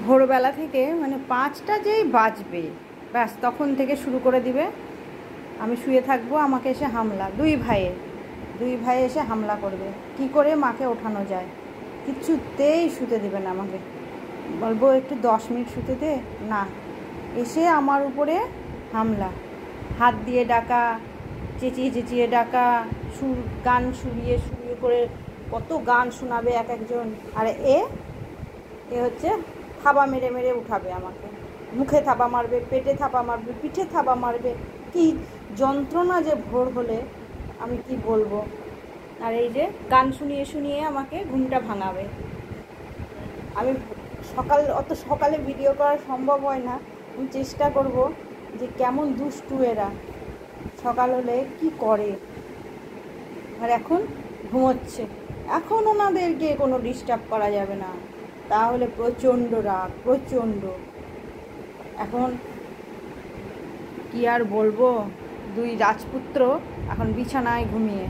ভোরবেলা থেকে মানে 5টা যেই বাজবে ব্যাস তখন থেকে শুরু করে দিবে। আমি শুয়ে থাকবো, আমাকে এসে হামলা, দুই ভাই এসে হামলা করবে কি করে মাকে ওঠানো যায়। কিছুতেই শুতে দেবে না আমাকে। বলবো একটু 10 মিনিট শুতে দে, না, এসে আমার উপরে হামলা, হাত দিয়ে ডাকা, চেঁচিয়ে ডাকা, গান শুনিয়ে করে কত গান শোনাবে এক একজন। আর এ হচ্ছে থাবা মেরে উঠাবে আমাকে, মুখে থাবা মারবে, পেটে থাবা মারবে, পিঠে থাবা মারবে, কি যন্ত্রণা যে ভোর হলে আমি কি বলবো। আর এই যে গান শুনিয়ে আমাকে ঘুমটা ভাঙাবে। আমি অত সকালে ভিডিও করা সম্ভব হয় না, আমি চেষ্টা করব যে কেমন দুষ্টু এরা সকাল হলে কি করে। আর এখন ঘুমোচ্ছে, এখন ওনাদেরকে কোনো ডিস্টার্ব করা যাবে না, তাহলে প্রচণ্ড রাগ, প্রচণ্ড। এখন কি আর বলবো, দুই রাজপুত্র এখন বিছানায় ঘুমিয়ে।